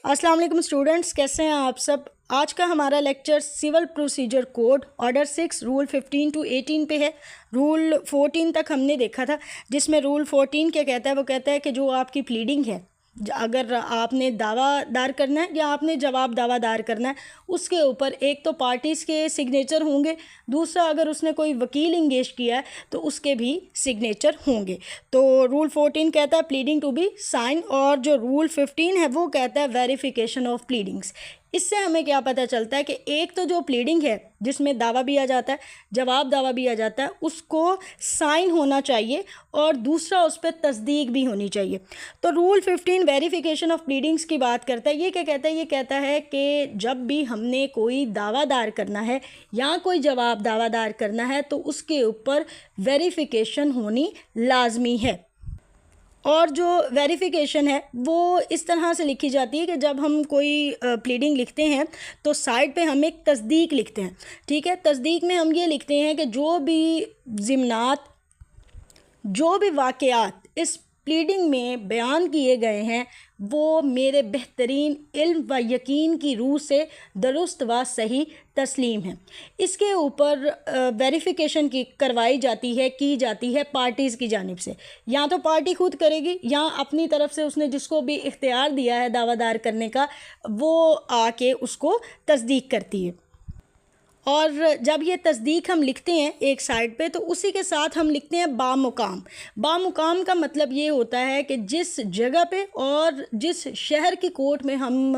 अस्सलाम वालेकुम स्टूडेंट्स, कैसे हैं आप सब। आज का हमारा lecture civil procedure code order 6 rule 15 to 18 पे है। रूल 14 तक हमने देखा था, जिसमें रूल 14 क्या कहता है, वो कहता है कि जो आपकी प्लीडिंग है, अगर आपने दावा दायर करना है या आपने जवाब दावा दायर करना है, उसके ऊपर एक तो पार्टीज़ के सिग्नेचर होंगे, दूसरा अगर उसने कोई वकील इंगेज किया है तो उसके भी सिग्नेचर होंगे। तो रूल 14 कहता है प्लीडिंग टू बी साइन, और जो रूल 15 है वो कहता है वेरिफिकेशन ऑफ प्लीडिंग्स। इससे हमें क्या पता चलता है कि एक तो जो प्लीडिंग है जिसमें दावा भी आ जाता है, जवाब दावा भी आ जाता है, उसको साइन होना चाहिए और दूसरा उस पर तस्दीक भी होनी चाहिए। तो रूल 15 वेरिफिकेशन ऑफ प्लीडिंग्स की बात करता है। ये क्या कहता है? ये कहता है कि जब भी हमने कोई दावा दायर करना है या कोई जवाब दावा दायर करना है तो उसके ऊपर वेरिफिकेशन होनी लाजमी है। और जो वेरिफिकेशन है वो इस तरह से लिखी जाती है कि जब हम कोई प्लीडिंग लिखते हैं तो साइड पे हम एक तस्दीक लिखते हैं। ठीक है, तस्दीक में हम ये लिखते हैं कि जो भी ज़िमनात, जो भी वाक़यात इस प्लीडिंग में बयान किए गए हैं वो मेरे बेहतरीन इल्म व यकीन की रूह से दुरुस्त व सही तस्लीम है। इसके ऊपर वेरिफिकेशन की जाती है पार्टीज़ की जानिब से। या तो पार्टी खुद करेगी या अपनी तरफ से उसने जिसको भी इख्तियार दिया है दावा दायर करने का, वो आके उसको तस्दीक करती है। और जब ये तस्दीक हम लिखते हैं एक साइड पे, तो उसी के साथ हम लिखते हैं बामुकाम। बामुकाम का मतलब ये होता है कि जिस जगह पे और जिस शहर की कोर्ट में हम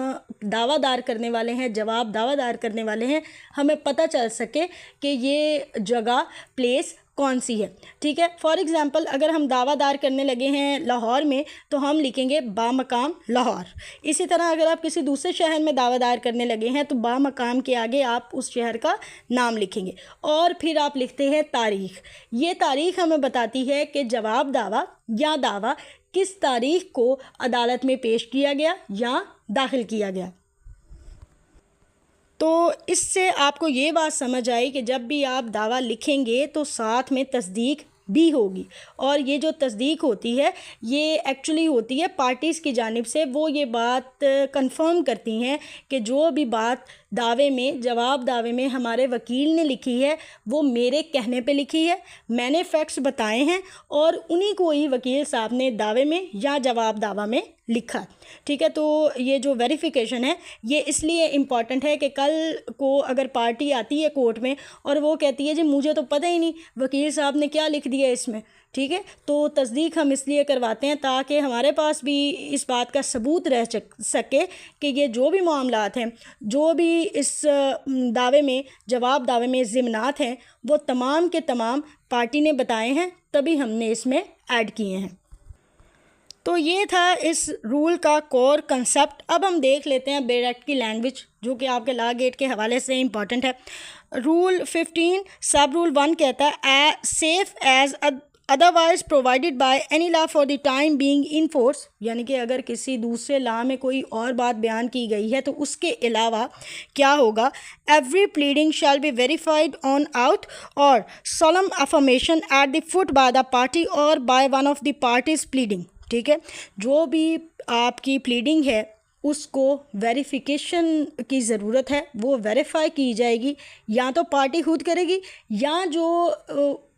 दावा दायर करने वाले हैं, जवाब दावा दायर करने वाले हैं, हमें पता चल सके कि ये जगह, प्लेस कौन सी है। ठीक है, फॉर एग्ज़ाम्पल अगर हम दावा दायर करने लगे हैं लाहौर में तो हम लिखेंगे बामकाम लाहौर। इसी तरह अगर आप किसी दूसरे शहर में दावा दायर करने लगे हैं तो बामकाम के आगे आप उस शहर का नाम लिखेंगे। और फिर आप लिखते हैं तारीख़। ये तारीख़ हमें बताती है कि जवाब दावा या दावा किस तारीख़ को अदालत में पेश किया गया या दाखिल किया गया। तो इससे आपको ये बात समझ आई कि जब भी आप दावा लिखेंगे तो साथ में तस्दीक भी होगी। और ये जो तस्दीक होती है ये एक्चुअली होती है पार्टीज़ की जानिब से। वो ये बात कंफर्म करती हैं कि जो भी बात दावे में, जवाब दावे में हमारे वकील ने लिखी है वो मेरे कहने पे लिखी है, मैंने फैक्ट्स बताए हैं और उन्हीं को ही वकील साहब ने दावे में या जवाब दावा में लिखा। ठीक है, तो ये जो वेरिफिकेशन है ये इसलिए इम्पॉर्टेंट है कि कल को अगर पार्टी आती है कोर्ट में और वो कहती है जी मुझे तो पता ही नहीं वकील साहब ने क्या लिख दिया इसमें। ठीक है, तो तस्दीक हम इसलिए करवाते हैं ताकि हमारे पास भी इस बात का सबूत रह सके कि ये जो भी मामलात हैं, जो भी इस दावे में, जवाब दावे में ज़िमनात हैं, वो तमाम के तमाम पार्टी ने बताए हैं, तभी हमने इसमें ऐड किए हैं। तो ये था इस रूल का कोर कंसेप्ट। अब हम देख लेते हैं बेड एक्ट की लैंग्वेज, जो कि आपके लॉ गेट के हवाले से इम्पॉर्टेंट है। रूल 15 सब रूल 1 कहता है save as otherwise provided by any law for the time being in force, यानी कि अगर किसी दूसरे लॉ में कोई और बात बयान की गई है तो उसके अलावा क्या होगा, every pleading shall be verified on oath or solemn affirmation at the foot by the party or by one of the parties pleading. ठीक है, जो भी आपकी प्लीडिंग है उसको वेरिफिकेशन की ज़रूरत है, वो वेरीफाई की जाएगी, या तो पार्टी खुद करेगी या जो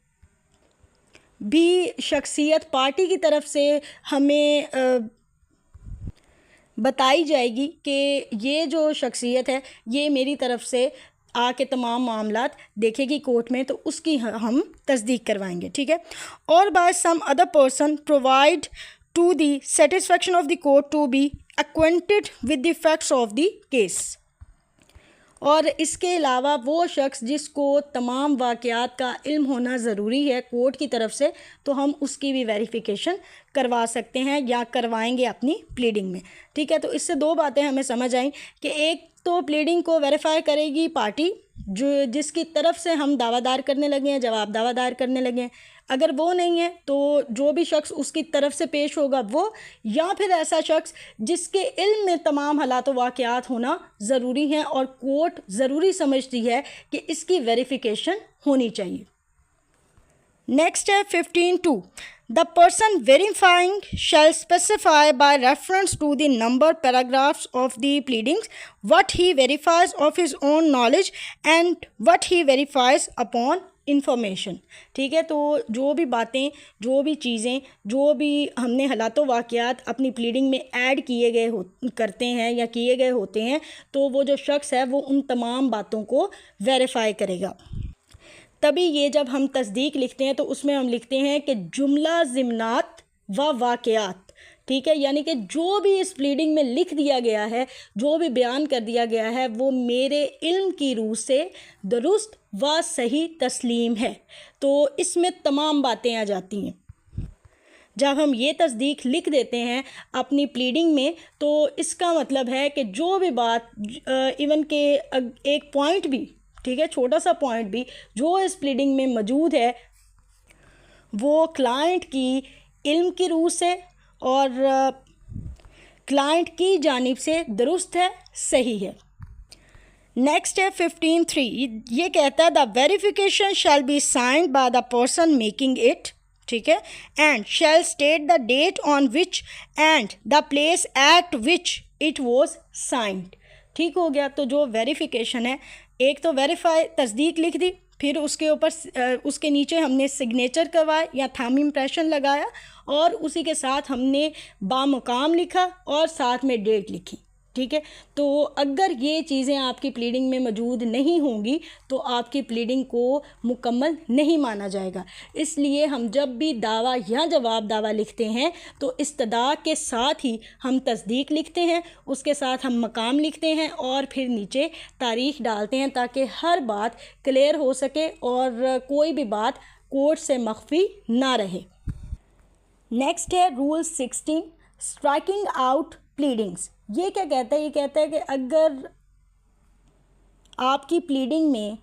भी शख्सियत पार्टी की तरफ से हमें बताई जाएगी कि ये जो शख्सियत है ये मेरी तरफ से आके तमाम मामलात देखेगी कोर्ट में, तो उसकी हम तस्दीक करवाएंगे। ठीक है, और by some other person provide to the satisfaction of the court to be acquainted with the facts of the case। और इसके अलावा वो शख्स जिसको तमाम वाक़यात का इल्म होना ज़रूरी है कोर्ट की तरफ से, तो हम उसकी भी वेरिफिकेशन करवा सकते हैं या करवाएंगे अपनी प्लीडिंग में। ठीक है, तो इससे दो बातें हमें समझ आई कि एक तो प्लीडिंग को वेरीफाई करेगी पार्टी जो जिसकी तरफ से हम दावा दायर करने लगे हैं, जवाब दावा दायर करने लगे हैं। अगर वो नहीं है तो जो भी शख्स उसकी तरफ से पेश होगा वो, या फिर ऐसा शख्स जिसके इल्म में तमाम हालात व वाक़यात होना ज़रूरी हैं और कोर्ट ज़रूरी समझती है कि इसकी वेरिफिकेशन होनी चाहिए। नेक्स्ट है 15(2) The person verifying shall specify by reference to the number paragraphs of the pleadings what he verifies of his own knowledge and what he verifies upon information. ठीक है, तो जो भी बातें, जो भी चीज़ें, जो भी हमने हालात वाक़यात अपनी प्लीडिंग में ऐड किए गए करते हैं या किए गए होते हैं, तो वो जो शख्स है वो उन तमाम बातों को वेरीफाई करेगा। तभी ये जब हम तस्दीक लिखते हैं तो उसमें हम लिखते हैं कि जुमला ज़िमनात व वाक़यात। ठीक है, यानी कि जो भी इस प्लीडिंग में लिख दिया गया है, जो भी बयान कर दिया गया है, वो मेरे इल्म की रूह से दुरुस्त व सही तस्लीम है। तो इसमें तमाम बातें आ जाती हैं। जब हम ये तस्दीक लिख देते हैं अपनी प्लीडिंग में, तो इसका मतलब है कि जो भी बात इवन के एक पॉइंट भी, ठीक है, छोटा सा पॉइंट भी जो इस प्लीडिंग में मौजूद है, वो क्लाइंट की इल्म की रूह से और क्लाइंट की जानिब से दुरुस्त है, सही है। नेक्स्ट है 15(3). ये कहता है the verification shall be signed by the person making it. ठीक है, and shall state the date on which and the place at which it was signed. ठीक हो गया। तो जो वेरिफिकेशन है, एक तो वेरीफाई तस्दीक लिख दी, फिर उसके ऊपर उसके नीचे हमने सिग्नेचर करवाए या थंब इम्प्रेशन लगाया, और उसी के साथ हमने बामुकाम लिखा और साथ में डेट लिखी। ठीक है, तो अगर ये चीज़ें आपकी प्लीडिंग में मौजूद नहीं होंगी तो आपकी प्लीडिंग को मुकम्मल नहीं माना जाएगा। इसलिए हम जब भी दावा या जवाब दावा लिखते हैं तो इस्तदा के साथ ही हम तस्दीक लिखते हैं, उसके साथ हम मकाम लिखते हैं और फिर नीचे तारीख़ डालते हैं, ताकि हर बात क्लियर हो सके और कोई भी बात कोर्ट से मख्फी ना रहे। नेक्स्ट है रूल 16, स्ट्राइकिंग आउट प्लीडिंग्स। ये क्या कहता है? ये कहता है कि अगर आपकी प्लीडिंग में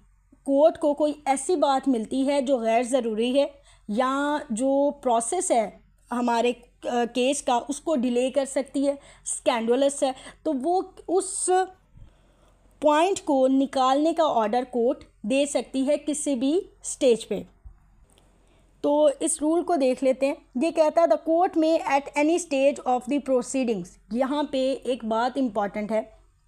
कोर्ट को कोई ऐसी बात मिलती है जो गैर ज़रूरी है या जो प्रोसेस है हमारे केस का उसको डिले कर सकती है, स्कैंडलस है, तो वो उस पॉइंट को निकालने का ऑर्डर कोर्ट दे सकती है किसी भी स्टेज पे। तो इस रूल को देख लेते हैं। ये कहता है द कोर्ट में eight any stage of the proceedings. यहाँ पे एक बात इम्पॉर्टेंट है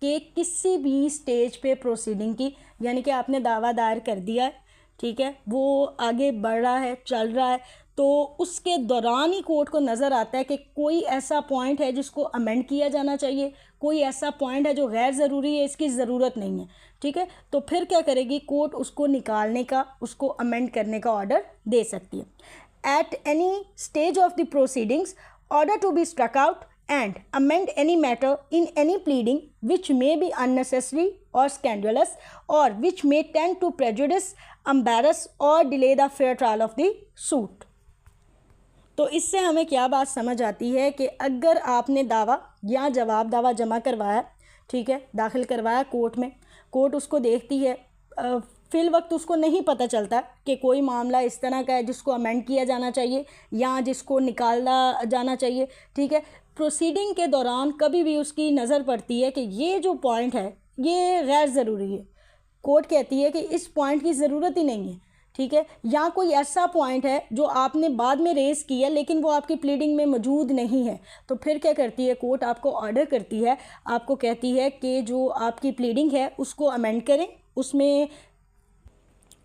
कि किसी भी स्टेज पे प्रोसीडिंग की, यानी कि आपने दावा दायर कर दिया है, ठीक है, वो आगे बढ़ रहा है, चल रहा है, तो उसके दौरान ही कोर्ट को नज़र आता है कि कोई ऐसा पॉइंट है जिसको अमेंड किया जाना चाहिए, कोई ऐसा पॉइंट है जो गैर ज़रूरी है, इसकी ज़रूरत नहीं है। ठीक है, तो फिर क्या करेगी कोर्ट? उसको निकालने का, उसको अमेंड करने का ऑर्डर दे सकती है। At any stage of the proceedings order to be struck out and amend any matter in any pleading which may be unnecessary or scandalous or which may tend to prejudice, embarrass or delay the fair trial of the suit। तो इससे हमें क्या बात समझ आती है कि अगर आपने दावा या जवाब दावा जमा करवाया, ठीक है, दाखिल करवाया कोर्ट में, कोर्ट उसको देखती है, फिल वक्त उसको नहीं पता चलता कि कोई मामला इस तरह का है जिसको अमेंड किया जाना चाहिए या जिसको निकाला जाना चाहिए। ठीक है, प्रोसीडिंग के दौरान कभी भी उसकी नज़र पड़ती है कि ये जो पॉइंट है ये गैर ज़रूरी है, कोर्ट कहती है कि इस पॉइंट की ज़रूरत ही नहीं है। ठीक है, या कोई ऐसा पॉइंट है जो आपने बाद में रेज़ किया लेकिन वो आपकी प्लीडिंग में मौजूद नहीं है, तो फिर क्या करती है कोर्ट? आपको ऑर्डर करती है, आपको कहती है कि जो आपकी प्लीडिंग है उसको अमेंड करें, उसमें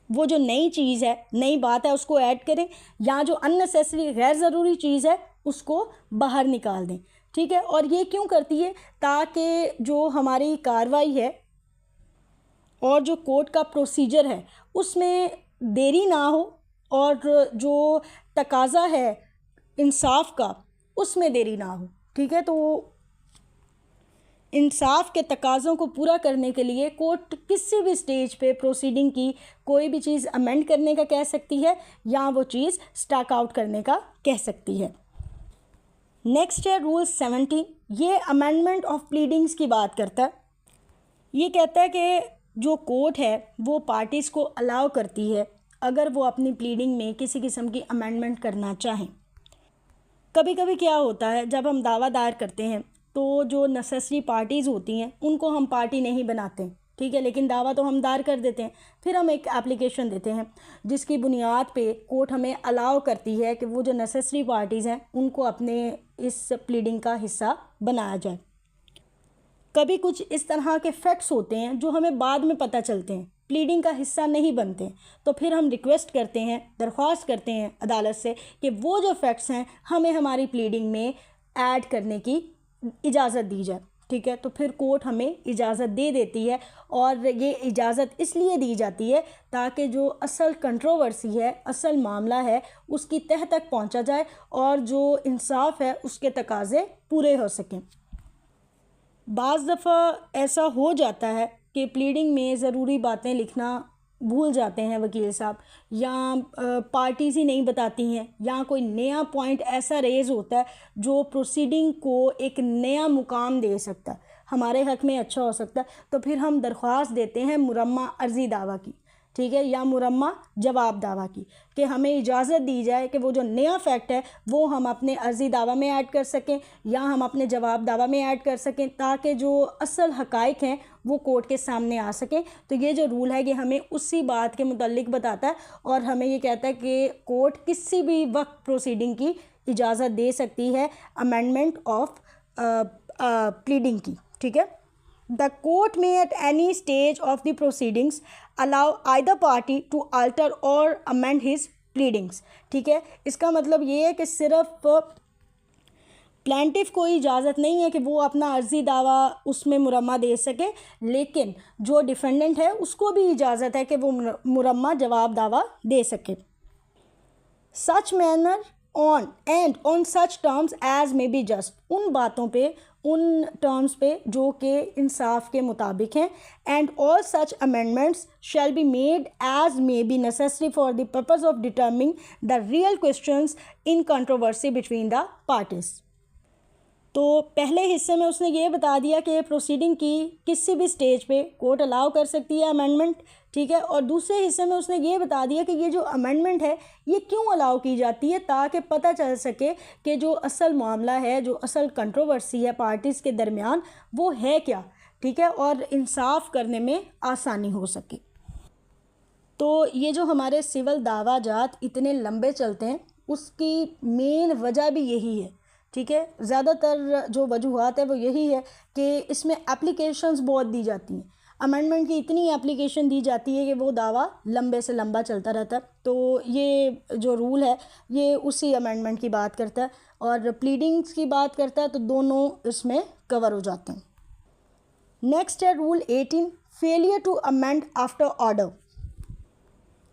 वो जो नई चीज़ है, नई बात है, उसको ऐड करें, या जो अननेसेसरी गैर ज़रूरी चीज़ है उसको बाहर निकाल दें। ठीक है, और ये क्यों करती है? ताकि जो हमारी कार्रवाई है और जो कोर्ट का प्रोसीजर है उसमें देरी ना हो और जो तकाज़ा है इंसाफ का उसमें देरी ना हो। ठीक है, तो इंसाफ के तकाज़ों को पूरा करने के लिए कोर्ट किसी भी स्टेज पे प्रोसीडिंग की कोई भी चीज़ अमेंड करने का कह सकती है या वो चीज़ स्ट्राइक आउट करने का कह सकती है। नेक्स्ट है रूल 17। ये अमेंडमेंट ऑफ प्लीडिंग्स की बात करता है। ये कहता है कि जो कोर्ट है वो पार्टीज़ को अलाउ करती है अगर वो अपनी प्लीडिंग में किसी किस्म की अमेंडमेंट करना चाहें। कभी कभी क्या होता है, जब हम दावा दायर करते हैं तो जो नेसेसरी पार्टीज़ होती हैं उनको हम पार्टी नहीं बनाते। ठीक है, लेकिन दावा तो हम दायर कर देते हैं। फिर हम एक एप्लीकेशन देते हैं जिसकी बुनियाद पे कोर्ट हमें अलाउ करती है कि वो जो नेसेसरी पार्टीज़ हैं उनको अपने इस प्लीडिंग का हिस्सा बनाया जाए। कभी कुछ इस तरह के फैक्ट्स होते हैं जो हमें बाद में पता चलते हैं, प्लीडिंग का हिस्सा नहीं बनते, तो फिर हम रिक्वेस्ट करते हैं, दरख्वास्त करते हैं अदालत से कि वो जो फैक्ट्स हैं हमें हमारी प्लीडिंग में ऐड करने की इजाज़त दी जाए। ठीक है, तो फिर कोर्ट हमें इजाज़त दे देती है, और ये इजाज़त इसलिए दी जाती है ताकि जो असल कंट्रोवर्सी है, असल मामला है, उसकी तह तक पहुंचा जाए और जो इंसाफ है उसके तकाज़े पूरे हो सकें। बाज़ दफ़ा ऐसा हो जाता है कि प्लीडिंग में ज़रूरी बातें लिखना भूल जाते हैं वकील साहब, या पार्टीज़ ही नहीं बताती हैं, या कोई नया पॉइंट ऐसा रेज़ होता है जो प्रोसीडिंग को एक नया मुकाम दे सकता है, हमारे हक़ में अच्छा हो सकता है। तो फिर हम दरख्वास्त देते हैं मुरम्मा अर्ज़ी दावा की, ठीक है, या मुरम्मा जवाब दावा की, कि हमें इजाज़त दी जाए कि वो जो नया फैक्ट है वो हम अपने अर्ज़ी दावा में ऐड कर सकें या हम अपने जवाब दावा में ऐड कर सकें, ताकि जो असल हक़ाइक़ हैं वो कोर्ट के सामने आ सकें। तो ये जो रूल है ये हमें उसी बात के मुतल्लिक बताता है, और हमें ये कहता है कि कोर्ट किसी भी वक्त प्रोसीडिंग की इजाज़त दे सकती है अमेंडमेंट ऑफ प्लीडिंग की। ठीक है, The court may at any stage of the proceedings allow either party to alter or amend his pleadings। ठीक है, इसका मतलब ये है कि सिर्फ प्लेंटिफ को इजाज़त नहीं है कि वो अपना अर्ज़ी दावा उसमें मुरम्मा दे सके, लेकिन जो डिफेंडेंट है उसको भी इजाज़त है कि वो मुरम्मा जवाब दावा दे सके। Such manner on and on such terms as may be just, उन बातों पे, उन टर्म्स पे जो कि इंसाफ के मुताबिक हैं। And all such amendments shall be made as may be necessary for the purpose of determining the real questions in controversy between the parties. तो पहले हिस्से में उसने ये बता दिया कि प्रोसीडिंग की किसी भी स्टेज पे कोर्ट अलाउ कर सकती है अमेंडमेंट, ठीक है, और दूसरे हिस्से में उसने ये बता दिया कि ये जो अमेंडमेंट है ये क्यों अलाउ की जाती है, ताकि पता चल सके कि जो असल मामला है, जो असल कंट्रोवर्सी है पार्टीज़ के दरमियान वो है क्या, ठीक है, और इंसाफ करने में आसानी हो सके। तो ये जो हमारे सिविल दावा जात इतने लंबे चलते हैं उसकी मेन वजह भी यही है। ठीक है, ज़्यादातर जो वजूहात है वो यही है कि इसमें एप्लीकेशंस बहुत दी जाती हैं, अमेंडमेंट की इतनी एप्लीकेशन दी जाती है कि वो दावा लंबे से लंबा चलता रहता है। तो ये जो रूल है ये उसी अमेंडमेंट की बात करता है, और प्लीडिंग्स की बात करता है, तो दोनों इसमें कवर हो जाते हैं। नेक्स्ट है rule 18, failure to amend after order.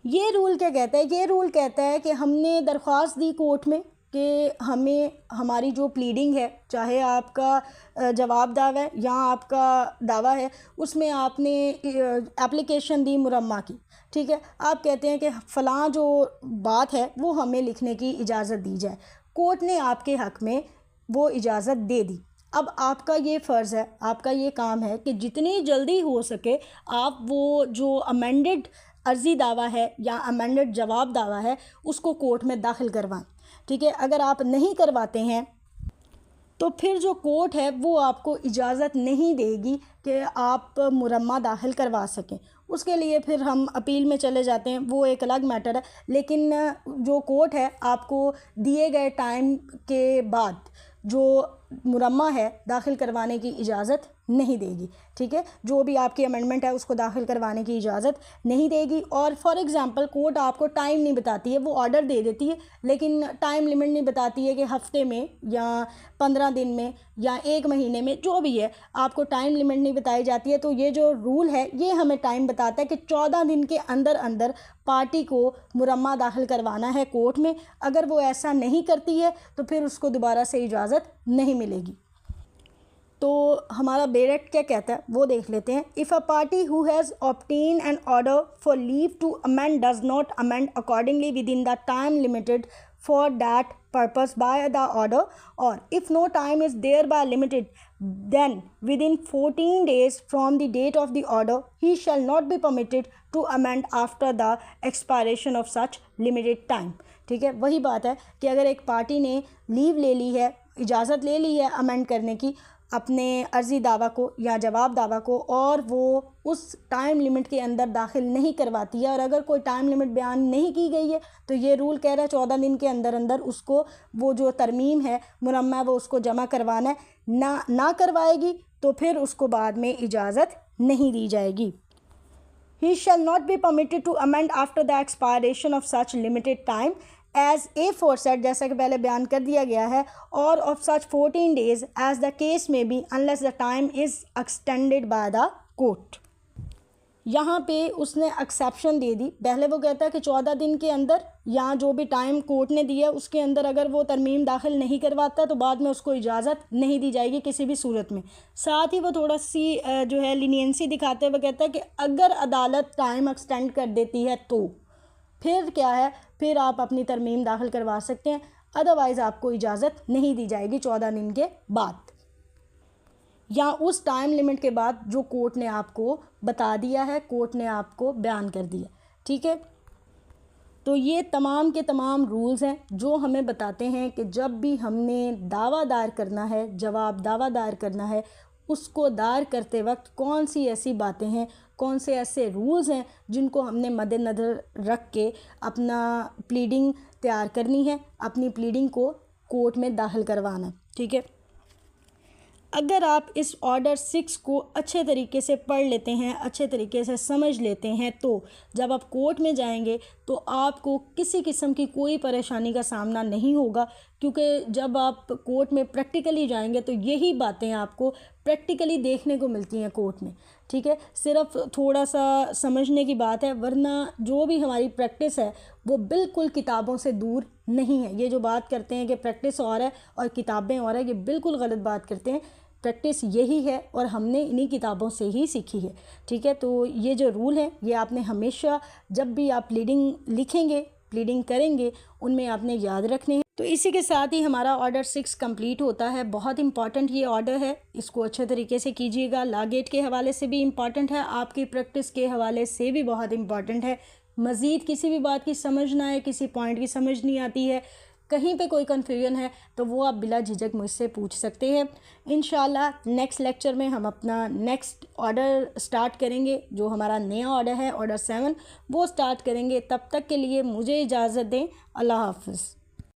ये रूल क्या कहता है? ये रूल कहता है कि हमने दरख्वास्त दी कोर्ट में कि हमें हमारी जो प्लीडिंग है, चाहे आपका जवाब दावा है या आपका दावा है, उसमें आपने एप्लीकेशन दी मुरम्मा की, ठीक है, आप कहते हैं कि फ़लाँ जो बात है वो हमें लिखने की इजाज़त दी जाए। कोर्ट ने आपके हक़ में वो इजाज़त दे दी। अब आपका ये फ़र्ज़ है, आपका ये काम है कि जितनी जल्दी हो सके आप वो जो अमेंडेड अर्ज़ी दावा है या अमेंडेड जवाब दावा है उसको कोर्ट में दाखिल करवाएं। ठीक है, अगर आप नहीं करवाते हैं तो फिर जो कोर्ट है वो आपको इजाज़त नहीं देगी कि आप मुरम्मा दाखिल करवा सकें। उसके लिए फिर हम अपील में चले जाते हैं, वो एक अलग मैटर है, लेकिन जो कोर्ट है आपको दिए गए टाइम के बाद जो मुरम्मा है दाखिल करवाने की इजाज़त नहीं देगी। ठीक है, जो भी आपकी अमेंडमेंट है उसको दाखिल करवाने की इजाज़त नहीं देगी। और फॉर एग्ज़ाम्पल कोर्ट आपको टाइम नहीं बताती है, वो ऑर्डर दे देती है लेकिन टाइम लिमिट नहीं बताती है कि हफ़्ते में या 15 दिन में या 1 महीने में, जो भी है आपको टाइम लिमिट नहीं बताई जाती है। तो ये जो रूल है ये हमें टाइम बताता है कि 14 दिन के अंदर अंदर पार्टी को मुरम्मा दाखिल करवाना है कोर्ट में। अगर वो ऐसा नहीं करती है तो फिर उसको दोबारा से इजाज़त नहीं मिलेगी। तो हमारा बेरेट क्या कहता है वो देख लेते हैं। If a party who has obtain an order for leave to amend does not amend accordingly within the time limited for that purpose by the order, or if no time is thereby limited, then within 14 days from the date of the order he shall not be permitted to amend after the expiration of such limited time। ठीक है, वही बात है कि अगर एक party ने leave ले ली है, इजाज़त ले ली है अमेंड करने की, अपने अर्ज़ी दावा को या जवाब दावा को और वो उस टाइम लिमिट के अंदर दाखिल नहीं करवाती है, और अगर कोई टाइम लिमिट बयान नहीं की गई है तो ये रूल कह रहा है 14 दिन के अंदर अंदर उसको वो जो तरमीम है मुरम्मा वो उसको जमा करवाना है। ना करवाएगी तो फिर उसको बाद में इजाज़त नहीं दी जाएगी। He shall not be permitted to amend after the expiration of such limited time as aforesaid, जैसा कि पहले बयान कर दिया गया है, or of such 14 days as the case may be unless the time is extended by the court। यहाँ पे उसने एक्सेप्शन दे दी। पहले वो कहता है कि 14 दिन के अंदर या जो भी टाइम कोर्ट ने दिया उसके अंदर अगर वो तरमीम दाखिल नहीं करवाता तो बाद में उसको इजाज़त नहीं दी जाएगी किसी भी सूरत में। साथ ही वो थोड़ा सी जो है लीनियंसी दिखाते हुए कहता है कि अगर अदालत टाइम एक्सटेंड कर देती है तो फिर क्या है, फिर आप अपनी तरमीम दाखिल करवा सकते हैं, अदरवाइज़ आपको इजाज़त नहीं दी जाएगी 14 दिन के बाद या उस टाइम लिमिट के बाद जो कोर्ट ने आपको बता दिया है, कोर्ट ने आपको बयान कर दिया। ठीक है, तो ये तमाम के तमाम रूल्स हैं जो हमें बताते हैं कि जब भी हमने दावा दायर करना है, जवाब दावा दायर करना है, उसको दायर करते वक्त कौन सी ऐसी बातें हैं, कौन से ऐसे रूल्स हैं जिनको हमने मद्देनज़र रख के अपना प्लीडिंग तैयार करनी है, अपनी प्लीडिंग को कोर्ट में दाखिल करवाना। ठीक है, अगर आप इस ऑर्डर 6 को अच्छे तरीके से पढ़ लेते हैं, अच्छे तरीके से समझ लेते हैं, तो जब आप कोर्ट में जाएंगे तो आपको किसी किस्म की कोई परेशानी का सामना नहीं होगा, क्योंकि जब आप कोर्ट में प्रैक्टिकली जाएंगे तो यही बातें आपको प्रैक्टिकली देखने को मिलती हैं कोर्ट में। ठीक है, सिर्फ थोड़ा सा समझने की बात है, वरना जो भी हमारी प्रैक्टिस है वो बिल्कुल किताबों से दूर नहीं है। ये जो बात करते हैं कि प्रैक्टिस और है और किताबें और है, ये बिल्कुल गलत बात करते हैं। प्रैक्टिस यही है और हमने इन्हीं किताबों से ही सीखी है। ठीक है, तो ये जो रूल है ये आपने हमेशा जब भी आप प्लीडिंग लिखेंगे, प्लीडिंग करेंगे, उनमें आपने याद रखने हैं। तो इसी के साथ ही हमारा ऑर्डर 6 कंप्लीट होता है। बहुत इंपॉर्टेंट ये ऑर्डर है, इसको अच्छे तरीके से कीजिएगा। लॉ गेट के हवाले से भी इम्पॉर्टेंट है, आपकी प्रैक्टिस के हवाले से भी बहुत इंपॉर्टेंट है। मज़ीद किसी भी बात की समझ ना है, किसी पॉइंट की समझ नहीं आती है, कहीं पे कोई कन्फ्यूजन है तो वो आप बिला झिझक मुझसे पूछ सकते हैं। इंशाल्लाह नेक्स्ट लेक्चर में हम अपना नेक्स्ट ऑर्डर स्टार्ट करेंगे, जो हमारा नया ऑर्डर है ऑर्डर 7, वो स्टार्ट करेंगे। तब तक के लिए मुझे इजाज़त दें। अल्लाह हाफ़िज़।